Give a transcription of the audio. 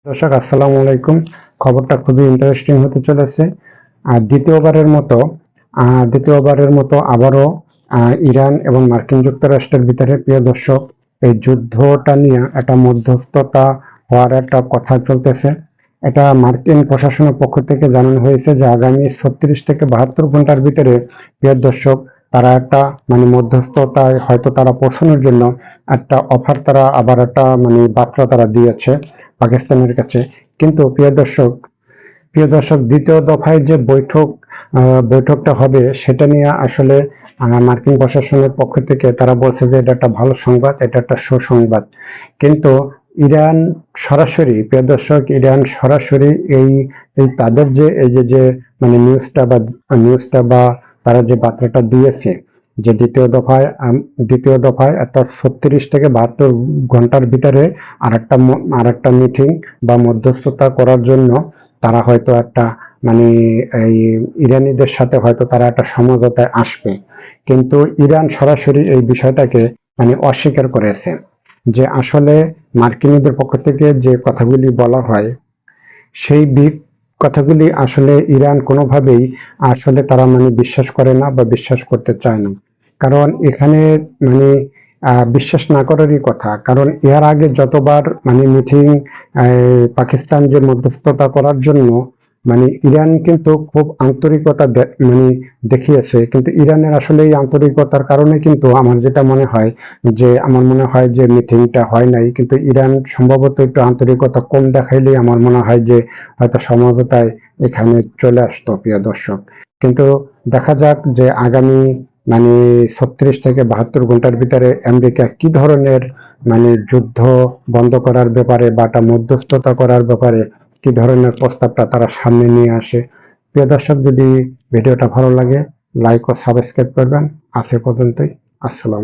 দর্শক আসসালামু আলাইকুম। খবরটা খুবই ইন্টারেস্টিং হতে চলেছে। আর দ্বিতীয়বারের মতো আবারও ইরান এবং মার্কিন যুক্তরাষ্ট্রের ভিতরে, প্রিয় দর্শক, এই যুদ্ধটা নিয়ে একটা মধ্যস্থতা হওয়ার একটা কথা চলতেছে। এটা মার্কিন প্রশাসনের পক্ষ থেকে জানানো হয়েছে যে আগামী 36 থেকে 72 ঘন্টার ভিতরে, প্রিয় দর্শক, তারা একটা মধ্যস্থতায় হয়তো তারা পৌঁছানোর জন্য একটা অফার, তারা আবার একটা বার্তা তারা দিয়েছে পাকিস্তানের কাছে। কিন্তু প্রিয় দর্শক, দ্বিতীয় দফায় যে বৈঠকটা হবে সেটা নিয়ে আসলে মার্কিন প্রশাসনের পক্ষ থেকে তারা বলছে যে এটা একটা ভালো সংবাদ, এটা একটা সুসংবাদ। কিন্তু ইরান সরাসরি এই এই তাদের যে এই যে যে নিউজটা বা তারা যে বার্তাটা দিয়েছে যে দ্বিতীয় দফায় একটা 36 থেকে 72 ঘন্টার ভিতরে আর একটা মিটিং বা মধ্যস্থতা করার জন্য তারা হয়তো একটা এই ইরানিদের সাথে হয়তো তারা একটা সমঝোতায় আসবে। কিন্তু ইরান সরাসরি এই বিষয়টাকে অস্বীকার করেছে যে আসলে মার্কিনীদের পক্ষ থেকে যে কথাগুলি বলা হয় সেই কথাগুলি আসলে ইরান কোনোভাবেই আসলে তারা বিশ্বাস করে না বা বিশ্বাস করতে চায় না। কারণ এখানে মানে বিশ্বাস না করারই কথা, কারণ এর আগে যতবার মিটিং পাকিস্তান যে মধ্যস্থতা করার জন্য ইরান কিন্তু খুব আন্তরিকতা দেখিয়েছে। কিন্তু ইরানের আসলে এই আন্তরিকতার কারণে কিন্তু আমার মনে হয় যে মিটিংটা হয় নাই। কিন্তু ইরান সম্ভবত একটু আন্তরিকতা কম দেখাইলেই আমার মনে হয় যে হয়তো সমঝোতায় এখানে চলে আসতো, প্রিয় দর্শক। কিন্তু দেখা যাক যে আগামী 36 থেকে 72 ঘন্টার ভিতরে আমেরিকা কি ধরনের যুদ্ধ বন্ধ করার ব্যাপারে বা একটা মধ্যস্থতা করার ব্যাপারে কি ধরনের প্রস্তাবটা তারা সামনে নিয়ে আসে। প্রিয় দর্শক, যদি ভিডিওটা ভালো লাগে লাইক ও সাবস্ক্রাইব করবেন। আজ এ পর্যন্তই। আসসালাম।